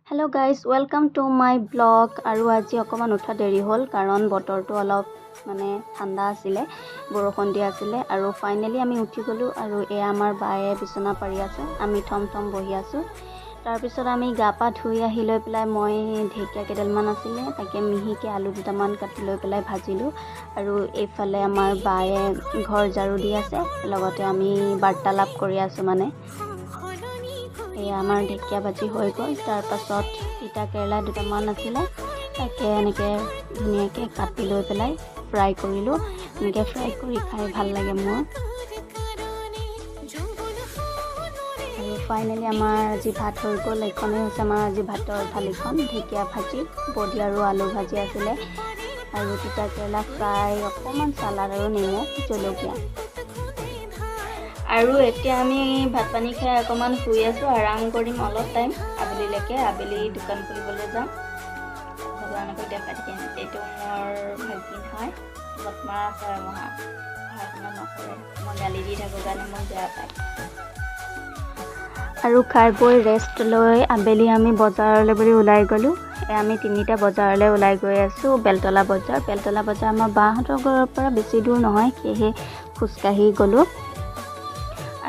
Hello guys, welcome to my blog. আৰু আজি অকমান উঠা দেৰি হ'ল কাৰণ বতৰটো অলপ মানে ঠাণ্ডা আছিলে, বৰষুণ দি আছিলে আৰু ফাইনালি আমি উঠি গলো আৰু এয়া আমাৰ বায়ে বিছনা পাৰি আছে, আমি থম বহি আছো। তাৰ পিছত আমি গা পা ধুই আহি লৈ পেলাই মই ঢেকীয়া কেডালমান আছিলে তাকে মিহিকে আলু দুটামান কাটি লৈ পেলাই ভাজিলো আৰু এইফালে আমাৰ বায়ে ঘৰ ঝাৰু দি আছে, লগতে আমি বাৰ্তালাপ কৰি আছো মানে। আমাৰ ঢেকীয়া ভাজি হৈ গ'ল। তাৰ পাছত তিতা কেৰেলা দুটামান আছিলে তাকে এনেকৈ ধুনীয়াকৈ কাটি লৈ পেলাই ফ্ৰাই কৰিলোঁ। এনেকৈ ফ্ৰাই কৰি খাই ভাল লাগে মোৰ। আৰু ফাইনেলি আমাৰ আজি ভাত হৈ গ'ল। এইখনেই হৈছে আমাৰ আজি ভাতৰ থালিখন। ঢেকীয়া ভাজি, বডি আৰু আলু ভাজি আছিলে আৰু তিতা কেৰেলা ফ্ৰাই, অকণমান চালাড আৰু নেমু জলকীয়া। আৰু এতিয়া আমি ভাত পানী খাই অকণমান শুই আছোঁ, আৰাম কৰিম অলপ টাইম আবেলিলৈকে। আবেলি দোকান খুলিবলৈ যাম। ভগৱানকৈ দেখাই থাকিম। এইটো মোৰ ভাগিন হয়, বদমাছ হয়, পঢ়া শুনা নকৰে, মই গালি দি থাকোঁ কাৰণে মোক বেয়া পায়। আৰু খাই বৈ ৰেষ্ট লৈ আবেলি আমি বজাৰলৈ বুলি ওলাই গ'লোঁ। আমি তিনিটা বজাৰলৈ ওলাই গৈ আছোঁ। বেলতলা বজাৰ আমাৰ বাহঁতৰ ঘৰৰ পৰা বেছি দূৰ নহয়, সেয়েহে খোজকাঢ়ি গ'লোঁ।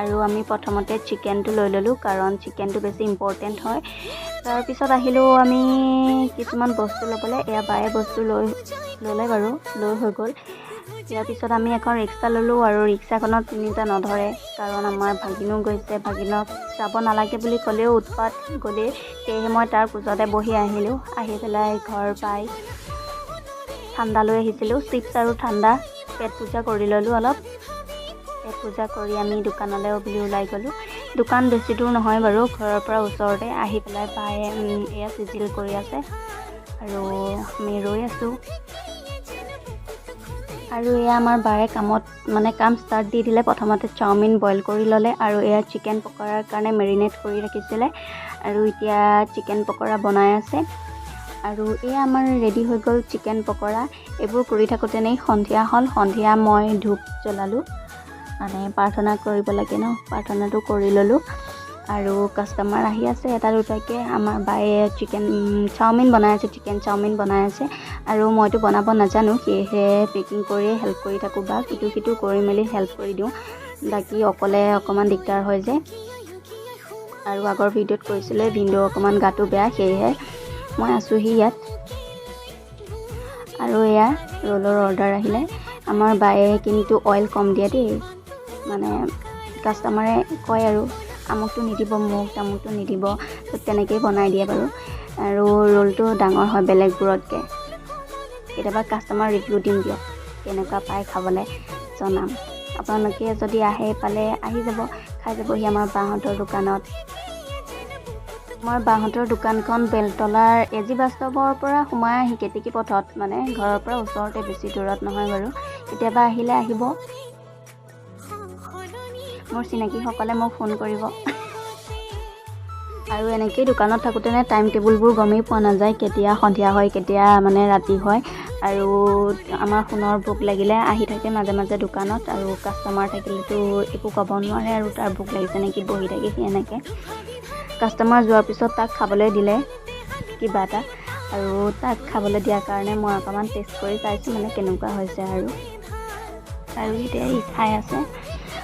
আৰু আমি প্ৰথমতে চিকেনটো লৈ ল'লোঁ কাৰণ চিকেনটো বেছি ইম্পৰ্টেণ্ট হয়। তাৰপিছত আহিলোঁ আমি কিছুমান বস্তু ল'বলৈ। এয়া বায়ে বস্তু ল'লে বাৰু, লৈ হৈ গ'ল। ইয়াৰ পিছত আমি এখন ৰিক্সা ল'লোঁ আৰু ৰিক্সাখনত তিনিটা নধৰে কাৰণ আমাৰ ভাগিনো গৈছে। ভাগিনক যাব নালাগে বুলি ক'লেও উৎপাত গ'লেই, সেয়েহে মই তাৰ কোচতে বহি আহিলোঁ। আহি পেলাই ঘৰ পাই ঠাণ্ডা লৈ আহিছিলোঁ, চিপছ আৰু ঠাণ্ডা। পেট পূজা কৰি ল'লোঁ অলপ। পূজা কৰি আমি দোকানলৈ বুলি ওলাই গ'লোঁ। দোকান বেছি দূৰ নহয় বাৰু, ঘৰৰ পৰা ওচৰতে। আহি পেলাই বায়ে এয়া চিজিল কৰি আছে আৰু আমি ৰৈ আছোঁ। আৰু এয়া আমাৰ বায়ে কাম ষ্টাৰ্ট দি দিলে। প্ৰথমতে চাওমিন বইল কৰি ল'লে আৰু এয়া চিকেন পকৰাৰ কাৰণে মেৰিনেট কৰি ৰাখিছিলে আৰু এতিয়া চিকেন পকৰা বনাই আছে। আৰু এয়া আমাৰ ৰেডি হৈ গ'ল চিকেন পকৰা। এইবোৰ কৰি থাকোঁতেনেই সন্ধিয়া হ'ল। সন্ধিয়া মই ধূপ জ্বলালোঁ, মানে প্ৰাৰ্থনা কৰিব লাগে ন, প্ৰাৰ্থনাটো কৰি ল'লোঁ। আৰু কাষ্টমাৰ আহি আছে এটা দুটাকৈ। আমাৰ বায়ে চিকেন চাওমিন বনাই আছে আৰু মইতো বনাব নাজানো, সেয়েহে পেকিং কৰিয়ে হেল্প কৰি থাকোঁ বা ইটো সিটো কৰি মেলি হেল্প কৰি দিওঁ। বাকী অকলে অকণমান দিগদাৰ হয় যে। আৰু আগৰ ভিডিঅ'ত কৈছিলে ভিনদেউ অকণমান গাটো বেয়া, সেয়েহে মই আছোঁহি ইয়াত। আৰু এয়া ৰোলৰ অৰ্ডাৰ আহিলে। আমাৰ বায়ে কিন্তু অইল কম দিয়ে দেই, মানে কাষ্টমাৰে কয় আৰু আমুকটো নিদিব মোক, তামুকটো নিদিব, তেনেকেই বনাই দিয়ে বাৰু। আৰু ৰোলটো ডাঙৰ হয় বেলেগবোৰতকৈ। কেতিয়াবা কাষ্টমাৰ ৰিভিউ দিম দিয়ক, কেনেকুৱা পায় খাবলৈ জনাম। আপোনালোকে যদি আহি যাব, খাই যাবহি আমাৰ বাহঁতৰ দোকানত। আমাৰ বাহঁতৰ দোকানখন বেলতলাৰ এজি বাস্তৱৰ পৰা সোমাই আহি কেতেকী পথত, মানে ঘৰৰ পৰা ওচৰতে, বেছি দূৰত নহয় বাৰু। কেতিয়াবা আহিলে আহিব। মোৰ চিনাকীসকলে মোক ফোন কৰিব। আৰু এনেকেই দোকানত থাকোঁতেনে টাইম টেবুলবোৰ গমেই পোৱা নাযায়, কেতিয়া সন্ধিয়া হয়, কেতিয়া মানে ৰাতি হয়। আৰু আমাৰ সোণৰ ভোক লাগিলে আহি থাকে মাজে মাজে দোকানত, আৰু কাষ্টমাৰ থাকিলেতো একো ক'ব নোৱাৰে আৰু তাৰ ভোক লাগিছে নেকি, বহি থাকে সি এনেকৈ। কাষ্টমাৰ যোৱাৰ পিছত তাক খাবলৈ দিলে কিবা এটা, আৰু তাক খাবলৈ দিয়াৰ কাৰণে মই অকণমান টেষ্ট কৰি চাইছোঁ মানে কেনেকুৱা হৈছে। আৰু এতিয়া ই খাই আছে।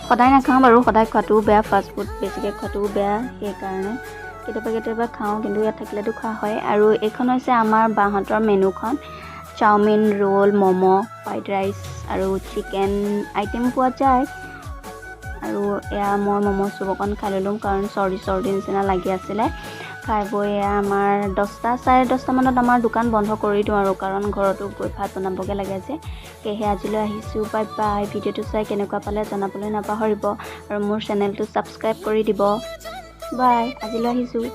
সদায় নাখাওঁ বাৰু, সদায় খোৱাটোও বেয়া, ফাষ্টফুড বেছিকৈ খোৱাটোও বেয়া, সেইকাৰণে কেতিয়াবা খাওঁ, কিন্তু ইয়াত থাকিলেতো খোৱা হয়। আৰু এইখন হৈছে আমাৰ বাহঁতৰ মেনুখন। Chowmein, roll, momo', fried rice আৰু চিকেন আইটেম পোৱা যায়। আৰু এয়া মই ম'ম' চুপ অকণ খাই ল'লোঁ কাৰণ চৰ্দি নিচিনা লাগি আছিলে। খাই বৈ এয়া আমাৰ 10টা, চাৰে 10টা মানত আমাৰ দোকান বন্ধ কৰি দিওঁ আৰু, কাৰণ ঘৰতো গৈ ভাত বনাবগৈ লাগে যে। সেয়েহে আজিলৈ আহিছোঁ। Bye bye. ভিডিঅ'টো চাই কেনেকুৱা পালে জনাবলৈ নাপাহৰিব আৰু মোৰ চেনেলটো ছাবস্ক্ৰাইব কৰি দিব। বাই, আজিলৈ আহিছোঁ।